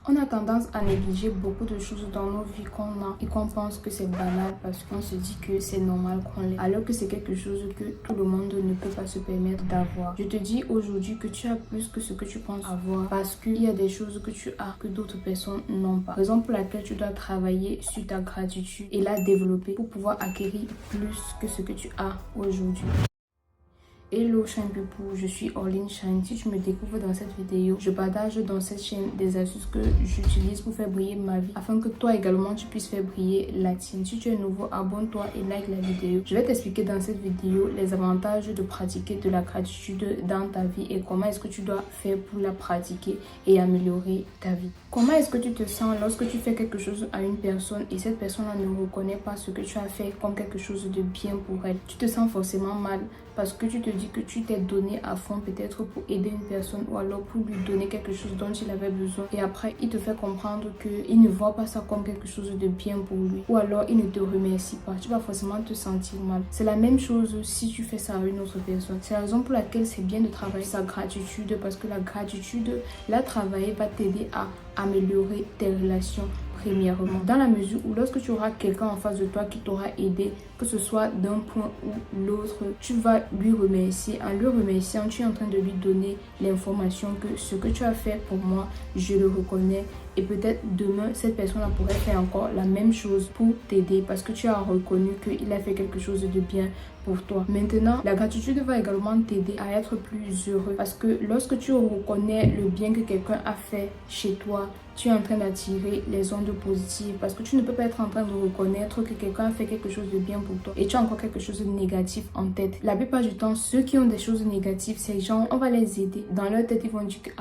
On a tendance à négliger beaucoup de choses dans nos vies qu'on a et qu'on pense que c'est banal parce qu'on se dit que c'est normal qu'on l'ait, alors que c'est quelque chose que tout le monde ne peut pas se permettre d'avoir. Je te dis aujourd'hui que tu as plus que ce que tu penses avoir parce qu'il y a des choses que tu as que d'autres personnes n'ont pas. Raison pour laquelle tu dois travailler sur ta gratitude et la développer pour pouvoir acquérir plus que ce que tu as aujourd'hui. Hello Shine People, je suis Orline Shine. Si tu me découvres dans cette vidéo, je partage dans cette chaîne des astuces que j'utilise pour faire briller ma vie afin que toi également tu puisses faire briller la tienne. Si tu es nouveau, abonne-toi et like la vidéo. Je vais t'expliquer dans cette vidéo les avantages de pratiquer de la gratitude dans ta vie et comment est-ce que tu dois faire pour la pratiquer et améliorer ta vie. Comment est-ce que tu te sens lorsque tu fais quelque chose à une personne et cette personne-là ne reconnaît pas ce que tu as fait comme quelque chose de bien pour elle? Tu te sens forcément mal parce que tu te dis que tu t'es donné à fond peut-être pour aider une personne ou alors pour lui donner quelque chose dont il avait besoin et après il te fait comprendre qu'il ne voit pas ça comme quelque chose de bien pour lui ou alors il ne te remercie pas. Tu vas forcément te sentir mal. C'est la même chose si tu fais ça à une autre personne. C'est la raison pour laquelle c'est bien de travailler sa gratitude parce que la gratitude, la travailler va t'aider à améliorer tes relations premièrement. Dans la mesure où lorsque tu auras quelqu'un en face de toi qui t'aura aidé, que ce soit d'un point ou l'autre, tu vas lui remercier. En lui remerciant, tu es en train de lui donner l'information que ce que tu as fait pour moi, je le reconnais. Et peut-être demain, cette personne-là pourrait faire encore la même chose pour t'aider parce que tu as reconnu qu'il a fait quelque chose de bien pour toi. Maintenant, la gratitude va également t'aider à être plus heureux parce que lorsque tu reconnais le bien que quelqu'un a fait chez toi, tu es en train d'attirer les ondes positives parce que tu ne peux pas être en train de reconnaître que quelqu'un a fait quelque chose de bien pour toi et tu as encore quelque chose de négatif en tête. La plupart du temps, ceux qui ont des choses négatives, ces gens, on va les aider. Dans leur tête, ils vont dire que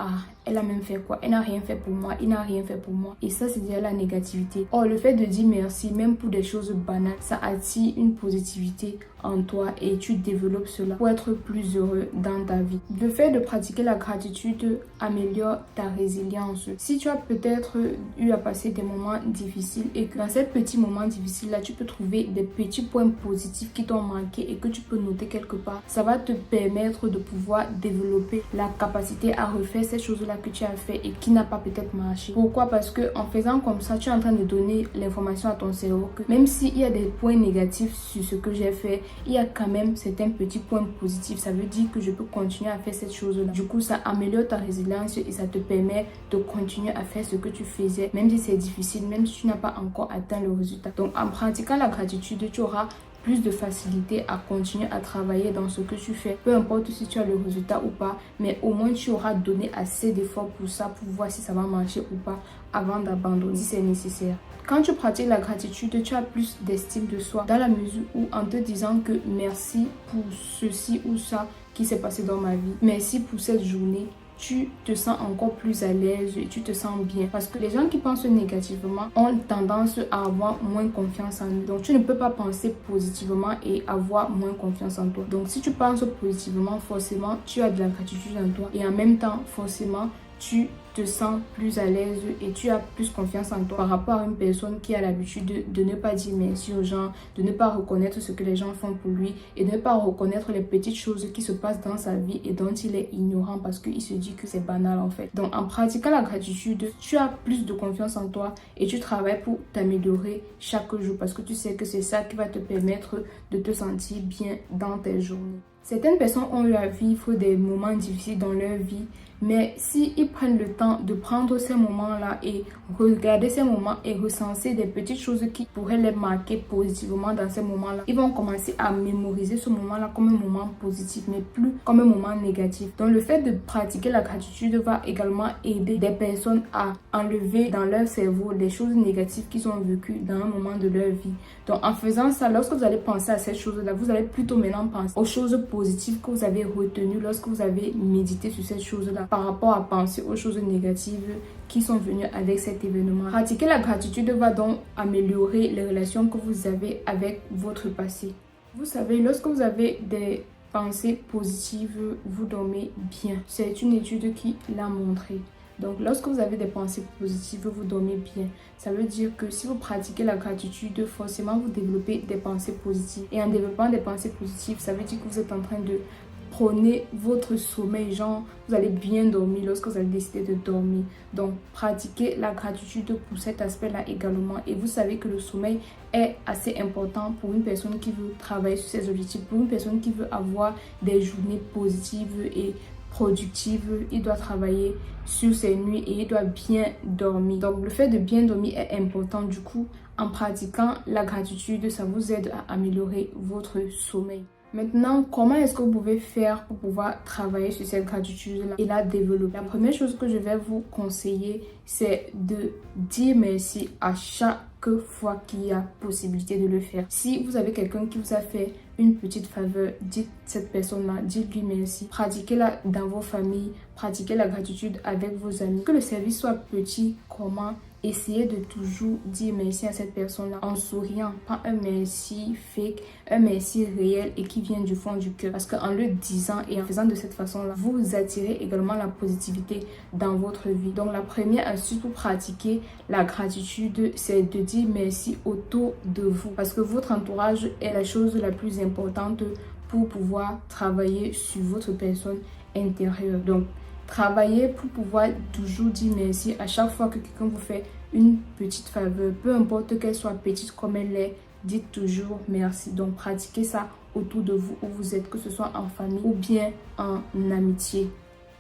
elle a même fait quoi? Elle n'a rien fait pour moi, il n'a rien fait pour moi. Et ça, c'est déjà la négativité. Or, le fait de dire merci, même pour des choses banales, ça attire une positivité en toi et tu développes cela pour être plus heureux dans ta vie. Le fait de pratiquer la gratitude améliore ta résilience. Si tu as peut-être eu à passer des moments difficiles et que dans ces petits moments difficiles-là, tu peux trouver des petits points positifs qui t'ont manqué et que tu peux noter quelque part, ça va te permettre de pouvoir développer la capacité à refaire ces choses-là que tu as fait et qui n'a pas peut-être marché. Pourquoi? Parce que en faisant comme ça, tu es en train de donner l'information à ton cerveau que même s'il y a des points négatifs sur ce que j'ai fait, il y a quand même certains petits points positifs. Ça veut dire que je peux continuer à faire cette chose-là. Du coup, ça améliore ta résilience et ça te permet de continuer à faire ce que tu faisais, même si c'est difficile, même si tu n'as pas encore atteint le résultat. Donc, en pratiquant la gratitude, tu auras plus de facilité à continuer à travailler dans ce que tu fais, peu importe si tu as le résultat ou pas, mais au moins tu auras donné assez d'efforts pour ça, pour voir si ça va marcher ou pas avant d'abandonner si c'est nécessaire. Quand tu pratiques la gratitude, tu as plus d'estime de soi dans la mesure où en te disant que merci pour ceci ou ça qui s'est passé dans ma vie, merci pour cette journée, tu te sens encore plus à l'aise et tu te sens bien. Parce que les gens qui pensent négativement ont tendance à avoir moins confiance en eux. Donc, tu ne peux pas penser positivement et avoir moins confiance en toi. Donc, si tu penses positivement, forcément, tu as de la gratitude en toi. Et en même temps, forcément, tu te sens plus à l'aise et tu as plus confiance en toi par rapport à une personne qui a l'habitude de ne pas dire merci aux gens, de ne pas reconnaître ce que les gens font pour lui et de ne pas reconnaître les petites choses qui se passent dans sa vie et dont il est ignorant parce qu'il se dit que c'est banal en fait. Donc en pratiquant la gratitude, tu as plus de confiance en toi et tu travailles pour t'améliorer chaque jour parce que tu sais que c'est ça qui va te permettre de te sentir bien dans tes journées. Certaines personnes ont eu à vivre des moments difficiles dans leur vie, mais s'ils prennent le temps de prendre ces moments-là et regarder ces moments et recenser des petites choses qui pourraient les marquer positivement dans ces moments-là, ils vont commencer à mémoriser ce moment-là comme un moment positif, mais plus comme un moment négatif. Donc le fait de pratiquer la gratitude va également aider des personnes à enlever dans leur cerveau les choses négatives qu'ils ont vécues dans un moment de leur vie. Donc en faisant ça, lorsque vous allez penser à ces choses-là, vous allez plutôt maintenant penser aux choses positives que vous avez retenues lorsque vous avez médité sur ces choses-là par rapport à penser aux choses négatives qui sont venues avec cet événement. Pratiquer la gratitude va donc améliorer les relations que vous avez avec votre passé. Vous savez, lorsque vous avez des pensées positives, vous dormez bien. C'est une étude qui l'a montré. Donc, lorsque vous avez des pensées positives, vous dormez bien. Ça veut dire que si vous pratiquez la gratitude, forcément, vous développez des pensées positives. Et en développant des pensées positives, ça veut dire que vous êtes en train de prenez votre sommeil, genre vous allez bien dormir lorsque vous allez décider de dormir. Donc pratiquez la gratitude pour cet aspect-là également. Et vous savez que le sommeil est assez important pour une personne qui veut travailler sur ses objectifs, pour une personne qui veut avoir des journées positives et productive, il doit travailler sur ses nuits et il doit bien dormir. Donc le fait de bien dormir est important. Du coup, en pratiquant la gratitude, ça vous aide à améliorer votre sommeil. Maintenant, comment est-ce que vous pouvez faire pour pouvoir travailler sur cette gratitude-là et la développer? La première chose que je vais vous conseiller, c'est de dire merci à chaque fois qu'il y a possibilité de le faire. Si vous avez quelqu'un qui vous a fait une petite faveur, dites cette personne-là, dites-lui merci. Pratiquez-la dans vos familles, pratiquez la gratitude avec vos amis. Que le service soit petit, comment, essayez de toujours dire merci à cette personne-là en souriant, pas un merci fake, un merci réel et qui vient du fond du cœur. Parce qu'en le disant et en faisant de cette façon-là, vous attirez également la positivité dans votre vie. Donc la première astuce pour pratiquer la gratitude, c'est de dire merci autour de vous. Parce que votre entourage est la chose la plus importante pour pouvoir travailler sur votre personne intérieure. Donc travaillez pour pouvoir toujours dire merci à chaque fois que quelqu'un vous fait une petite faveur. Peu importe qu'elle soit petite comme elle est, dites toujours merci. Donc pratiquez ça autour de vous où vous êtes, que ce soit en famille ou bien en amitié.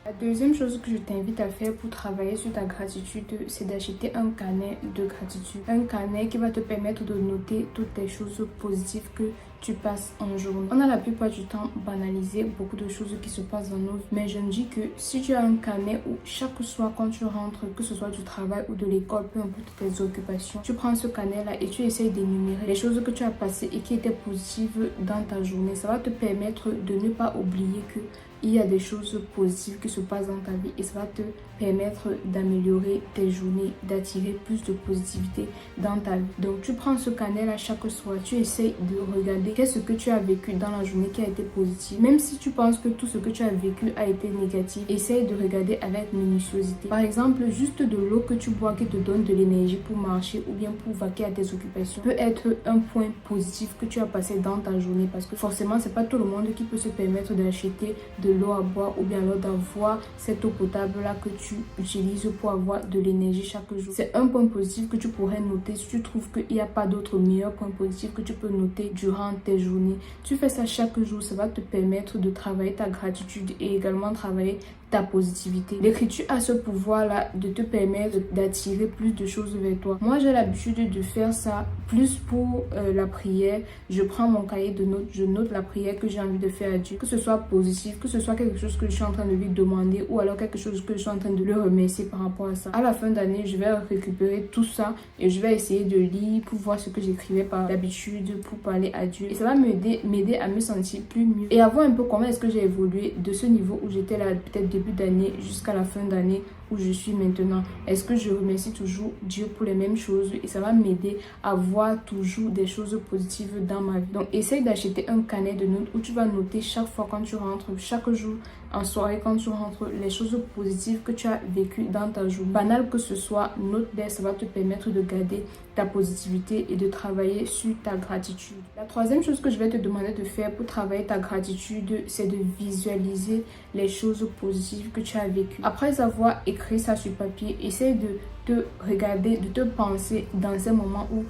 La deuxième chose que je t'invite à faire pour travailler sur ta gratitude, c'est d'acheter un carnet de gratitude. Un carnet qui va te permettre de noter toutes les choses positives que tu passes en journée. On a la plupart du temps banalisé beaucoup de choses qui se passent dans nos vies. Mais je me dis que si tu as un carnet où chaque soir quand tu rentres, que ce soit du travail ou de l'école, peu importe tes occupations, tu prends ce carnet-là et tu essayes d'énumérer les choses que tu as passées et qui étaient positives dans ta journée. Ça va te permettre de ne pas oublier que il y a des choses positives qui se passent dans ta vie et ça va te permettre d'améliorer tes journées, d'attirer plus de positivité dans ta vie. Donc tu prends ce carnet-là chaque soir, tu essayes de regarder qu'est-ce que tu as vécu dans la journée qui a été positive. Même si tu penses que tout ce que tu as vécu a été négatif, essaye de regarder avec minutiosité. Par exemple, juste de l'eau que tu bois qui te donne de l'énergie pour marcher ou bien pour vaquer à tes occupations peut être un point positif que tu as passé dans ta journée parce que forcément, c'est pas tout le monde qui peut se permettre d'acheter de l'eau à boire ou bien alors d'avoir cette eau potable là que tu utilises pour avoir de l'énergie chaque jour. C'est un point positif que tu pourrais noter si tu trouves qu'il n'y a pas d'autre meilleur point positif que tu peux noter durant tes journées. Tu fais ça chaque jour, ça va te permettre de travailler ta gratitude et également travailler ta positivité. L'écriture a ce pouvoir là de te permettre d'attirer plus de choses vers toi. Moi j'ai l'habitude de faire ça plus pour la prière. Je prends mon cahier de notes, je note la prière que j'ai envie de faire à Dieu, que ce soit positif, que ce soit quelque chose que je suis en train de lui demander ou alors quelque chose que je suis en train de le remercier par rapport à ça. À la fin d'année, je vais récupérer tout ça et je vais essayer de lire pour voir ce que j'écrivais par d'habitude pour parler à Dieu et ça va m'aider à me sentir plus mieux et à voir un peu comment est-ce que j'ai évolué de ce niveau où j'étais là peut-être début d'année jusqu'à la fin d'année où je suis maintenant. Est-ce que je remercie toujours Dieu pour les mêmes choses et ça va m'aider à voir toujours des choses positives dans ma vie. Donc essaye d'acheter un carnet de notes où tu vas noter chaque fois quand tu rentres, chaque jour en soirée quand tu rentres, les choses positives que tu as vécues dans ta journée. Banal que ce soit, note-les, ça va te permettre de garder ta positivité et de travailler sur ta gratitude. La troisième chose que je vais te demander de faire pour travailler ta gratitude, c'est de visualiser les choses positives que tu as vécues. Après avoir écrit ça sur papier, essaye de te regarder, de te penser dans ces moments où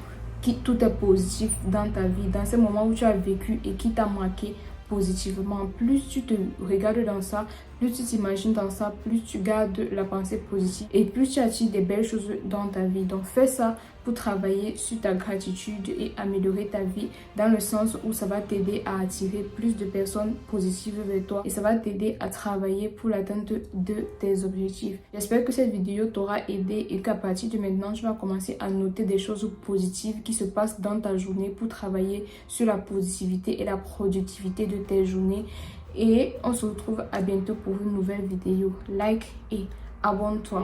tout est positif dans ta vie, dans ces moments où tu as vécu et qui t'a marqué positivement. Plus tu te regardes dans ça, plus tu t'imagines dans ça, plus tu gardes la pensée positive et plus tu attires des belles choses dans ta vie. Donc fais ça pour travailler sur ta gratitude et améliorer ta vie dans le sens où ça va t'aider à attirer plus de personnes positives vers toi et ça va t'aider à travailler pour l'atteinte de tes objectifs. J'espère que cette vidéo t'aura aidé et qu'à partir de maintenant, tu vas commencer à noter des choses positives qui se passent dans ta journée pour travailler sur la positivité et la productivité de tes journées. Et on se retrouve à bientôt pour une nouvelle vidéo. Like et abonne-toi.